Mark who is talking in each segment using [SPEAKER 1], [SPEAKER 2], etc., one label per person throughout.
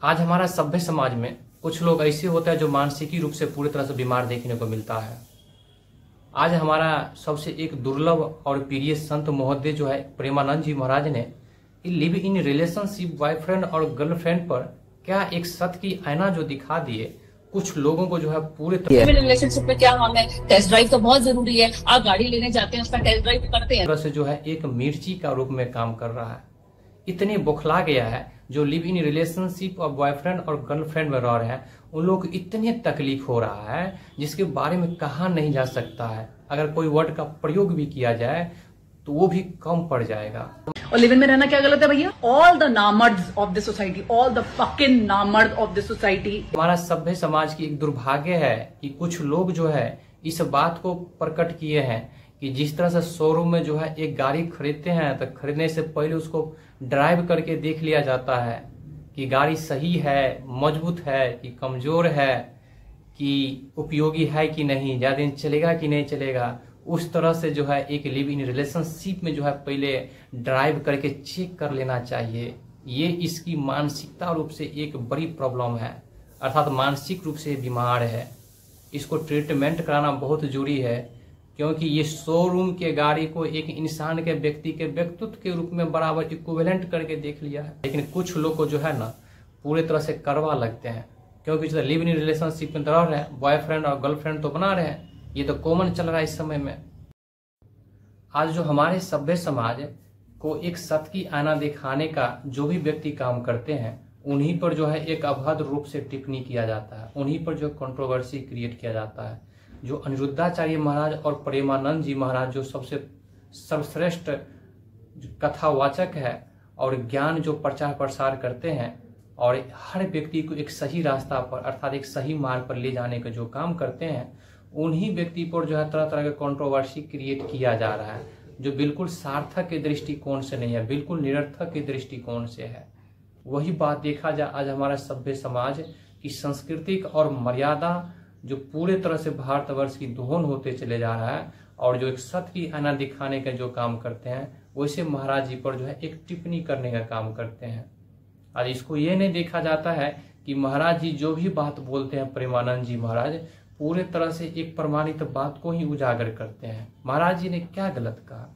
[SPEAKER 1] आज हमारा सभ्य समाज में कुछ लोग ऐसे होते हैं जो मानसिक रूप से पूरी तरह से बीमार देखने को मिलता है। आज हमारा सबसे एक दुर्लभ और प्रिय संत महोदय जो है प्रेमानंद जी महाराज ने लिव इन रिलेशनशिप बॉयफ्रेंड और गर्लफ्रेंड पर क्या एक सत्य की आईना जो दिखा दिए कुछ लोगों को जो है पूरे
[SPEAKER 2] रिलेशनशिप में क्या हम है, टेस्ट ड्राइव तो बहुत जरूरी है। आप गाड़ी लेने जाते हैं उसका टेस्ट ड्राइव करते हैं,
[SPEAKER 1] तरह से जो है एक मिर्ची का रूप में काम कर रहा है। इतने बौखला गया है जो लिव इन रिलेशनशिप और बॉयफ्रेंड और गर्लफ्रेंड में रह रहे हैं, उन लोग को इतने तकलीफ हो रहा है जिसके बारे में कहा नहीं जा सकता है। अगर कोई वर्ड का प्रयोग भी किया जाए तो वो भी कम पड़ जाएगा।
[SPEAKER 3] और लिव इन में रहना क्या गलत है भैया? ऑल द नामर्ड्स of the society, all the fucking नामर्ड्स ऑफ द सोसाइटी।
[SPEAKER 1] हमारा सभ्य समाज की एक दुर्भाग्य है कि कुछ लोग जो है इस बात को प्रकट किए हैं कि जिस तरह से शोरूम में जो है एक गाड़ी खरीदते हैं तो खरीदने से पहले उसको ड्राइव करके देख लिया जाता है कि गाड़ी सही है, मजबूत है कि कमजोर है, कि उपयोगी है कि नहीं, ज्यादा दिन चलेगा कि नहीं चलेगा। उस तरह से जो है एक लिव इन रिलेशनशिप में जो है पहले ड्राइव करके चेक कर लेना चाहिए। ये इसकी मानसिकता रूप से एक बड़ी प्रॉब्लम है, अर्थात मानसिक रूप से बीमार है। इसको ट्रीटमेंट कराना बहुत जरूरी है क्योंकि ये शोरूम के गाड़ी को एक इंसान के व्यक्ति के व्यक्तित्व के रूप में बराबर इक्विवेलेंट करके देख लिया है। लेकिन कुछ लोग को जो है ना पूरे तरह से करवा लगते हैं क्योंकि जो लिव इन रिलेशनशिप में रह रहे हैं, बॉयफ्रेंड और गर्लफ्रेंड तो बना रहे हैं, ये तो कॉमन चल रहा है इस समय में। आज जो हमारे सभ्य समाज को एक सत्य की आईना दिखाने का जो भी व्यक्ति काम करते हैं उन्हीं पर जो है एक अभद्र रूप से टिप्पणी किया जाता है, उन्हीं पर जो कंट्रोवर्सी क्रिएट किया जाता है। जो अनिरुद्धाचार्य महाराज और प्रेमानंद जी महाराज जो सबसे सर्वश्रेष्ठ कथावाचक है और ज्ञान जो प्रचार प्रसार करते हैं और हर व्यक्ति को एक सही रास्ता पर अर्थात एक सही मार्ग पर ले जाने का जो काम करते हैं, उन्हीं व्यक्ति पर जो है तरह तरह का कंट्रोवर्सी क्रिएट किया जा रहा है जो बिल्कुल सार्थक के दृष्टिकोण से नहीं है, बिल्कुल निरर्थक के दृष्टिकोण से है। वही बात देखा जाए आज हमारा सभ्य समाज की सांस्कृतिक और मर्यादा जो पूरे तरह से भारतवर्ष की दोहन होते चले जा रहा है और जो एक सत्य की आईना दिखाने का जो काम करते हैं वैसे महाराज जी पर जो है एक टिप्पणी करने का काम करते हैं। आज इसको ये नहीं देखा जाता है कि महाराज जी जो भी बात बोलते हैं प्रेमानंद जी महाराज पूरे तरह से एक प्रमाणित बात को ही उजागर करते हैं। महाराज जी ने क्या गलत कहा?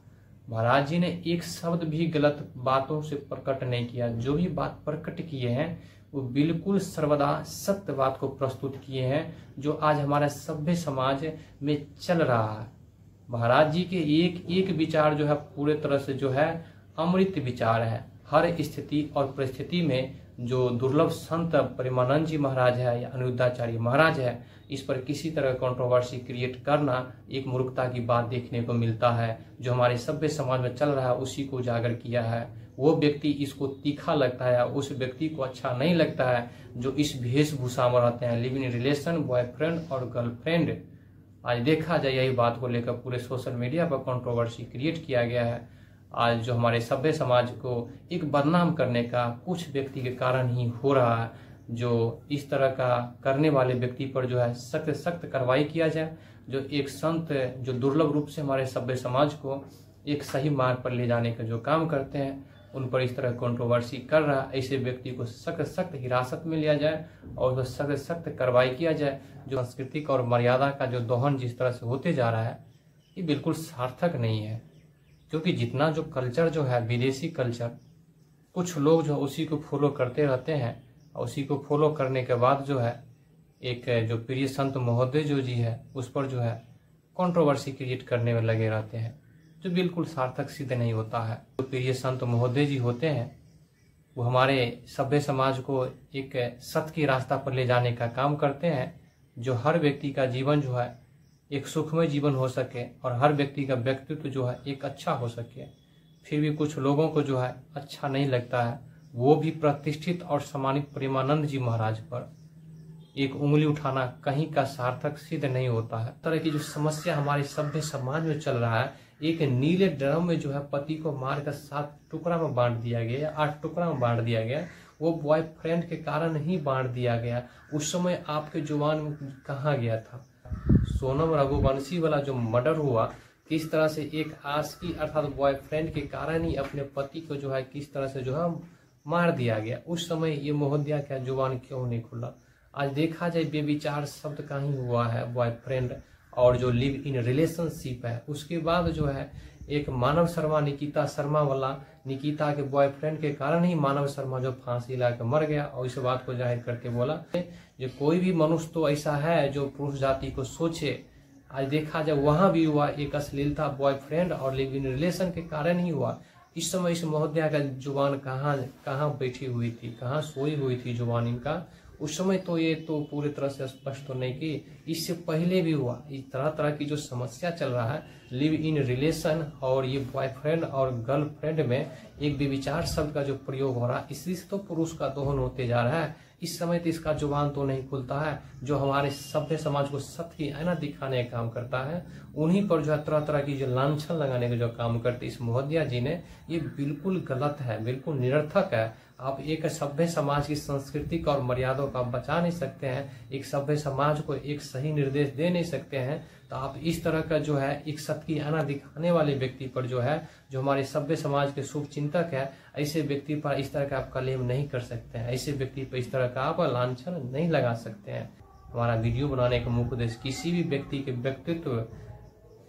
[SPEAKER 1] महाराज जी ने एक शब्द भी गलत बातों से प्रकट नहीं किया। जो भी बात प्रकट किए हैं वो बिल्कुल सर्वदा सत्य बात को प्रस्तुत किए हैं जो आज हमारा सभ्य समाज में चल रहा है। महाराज जी के एक एक विचार जो है पूरे तरह से जो है अमृत विचार है। हर स्थिति और परिस्थिति में जो दुर्लभ संत प्रेमानंद जी महाराज है या अनिरुद्धाचार्य महाराज है, इस पर किसी तरह कंट्रोवर्सी क्रिएट करना एक मूर्खता की बात देखने को मिलता है। जो हमारे सभ्य समाज में चल रहा है उसी को उजागर किया है। वो व्यक्ति इसको तीखा लगता है, उस व्यक्ति को अच्छा नहीं लगता है जो इस वेशभूषा में रहते हैं, लिव इन रिलेशन बॉयफ्रेंड और गर्लफ्रेंड। आज देखा जाए यही बात को लेकर पूरे सोशल मीडिया पर कंट्रोवर्सी क्रिएट किया गया है। आज जो हमारे सभ्य समाज को एक बदनाम करने का कुछ व्यक्ति के कारण ही हो रहा है। जो इस तरह का करने वाले व्यक्ति पर जो है सख्त सख्त कार्रवाई किया जाए। जो एक संत जो दुर्लभ रूप से हमारे सभ्य समाज को एक सही मार्ग पर ले जाने का जो काम करते हैं उन पर इस तरह कंट्रोवर्सी कर रहा है, ऐसे व्यक्ति को सख्त सख्त हिरासत में लिया जाए और सख्त सख्त कार्रवाई किया जाए। जो सांस्कृतिक और मर्यादा का जो दोहन जिस तरह से होते जा रहा है ये बिल्कुल सार्थक नहीं है क्योंकि जितना जो कल्चर जो है विदेशी कल्चर कुछ लोग जो उसी को फॉलो करते रहते हैं और उसी को फॉलो करने के बाद जो है एक जो प्रिय संत महोदय जो जी है उस पर जो है कंट्रोवर्सी क्रिएट करने में लगे रहते हैं जो बिल्कुल सार्थक सिद्ध नहीं होता है। जो प्रिय संत महोदय जी होते हैं वो हमारे सभ्य समाज को एक सत्य की रास्ता पर ले जाने का काम करते हैं जो हर व्यक्ति का जीवन जो है एक सुखमय जीवन हो सके और हर व्यक्ति का व्यक्तित्व जो है एक अच्छा हो सके। फिर भी कुछ लोगों को जो है अच्छा नहीं लगता है, वो भी प्रतिष्ठित और सम्मानित प्रेमानंद जी महाराज पर एक उंगली उठाना कहीं का सार्थक सिद्ध नहीं होता है। तरह की जो समस्या हमारे सभ्य समाज में चल रहा है, एक नीले ड्रम में जो है पति को मार कर 7 टुकड़ा में बांट दिया गया, 8 टुकड़ा में बांट दिया गया, वो बॉयफ्रेंड के कारण ही बांट दिया गया। उस समय आपके जुबान कहाँ गया था? सोनम रघुवंशी वाला जो मर्डर हुआ, किस तरह से एक आशिकी अर्थात बॉयफ्रेंड के कारण ही अपने पति को जो है किस तरह से जो है मार दिया गया। उस समय ये महोदया क्या जुबान क्यों नहीं खुला? आज देखा जाए बेविचार शब्द का ही हुआ है बॉयफ्रेंड और जो लिव इन रिलेशनशिप है। उसके बाद जो है एक मानव शर्मा निकिता शर्मा वाला निकिता के बॉयफ्रेंड के कारण ही मानव शर्मा जो फांसी लाकर मर गया और इस बात को जाहिर करके बोला जो कोई भी मनुष्य तो ऐसा है जो पुरुष जाति को सोचे। आज देखा जाए वहां भी हुआ एक अश्लीलता बॉयफ्रेंड और लिव इन रिलेशन के कारण ही हुआ। इस समय इस महोदया का जुबान कहाँ बैठी हुई थी, कहाँ सोई हुई थी जुबान इनका? उस समय तो ये तो पूरी तरह से स्पष्ट तो नहीं कि इससे पहले भी हुआ। इस तरह तरह की जो समस्या चल रहा है लिव इन रिलेशन और ये बॉयफ्रेंड और गर्लफ्रेंड में एक व्यभिचार शब्द का जो प्रयोग हो रहा है, इसी से तो पुरुष का दोहन होते जा रहा है। इस समय तो इसका जुबान तो नहीं खुलता है। जो हमारे सभ्य समाज को सत्य की आईना दिखाने का काम करता है, उन्हीं पर जो है तरह तरह की जो लांछन लगाने का जो काम करते इस महोदया जी ने, ये बिल्कुल गलत है, बिल्कुल निरर्थक है। आप एक सभ्य समाज की सांस्कृतिक और मर्यादाओं को आप बचा नहीं सकते हैं, एक सभ्य समाज को एक सही निर्देश दे नहीं सकते हैं, तो आप इस तरह का जो है एक सत्य की आईना दिखाने वाले व्यक्ति पर जो है, जो हमारे सभ्य समाज के शुभ चिंतक है, ऐसे व्यक्ति पर इस तरह का आप क्लेम नहीं कर सकते हैं, ऐसे व्यक्ति पर इस तरह का आप लांछन नहीं लगा सकते हैं। हमारा वीडियो बनाने का मुख्य उद्देश्य किसी भी व्यक्ति के व्यक्तित्व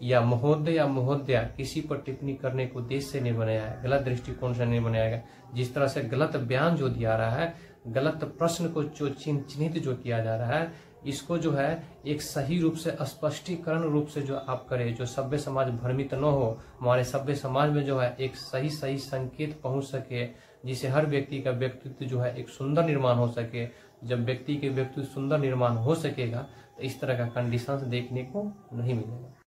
[SPEAKER 1] या महोदया किसी पर टिप्पणी करने को उद्देश्य से नहीं बनाया है, गलत दृष्टिकोण से नहीं बनाया गया। जिस तरह से गलत बयान जो दिया रहा है, गलत प्रश्न को जो चिन्हित जो किया जा रहा है, इसको जो है एक सही रूप से स्पष्टीकरण रूप से जो आप करें, जो सभ्य समाज भ्रमित न हो, हमारे सभ्य समाज में जो है एक सही संकेत पहुंच सके, जिससे हर व्यक्ति का व्यक्तित्व जो है एक सुंदर निर्माण हो सके। जब व्यक्ति के व्यक्तित्व सुंदर निर्माण हो सकेगा तो इस तरह का कंडीशंस देखने को नहीं मिलेगा।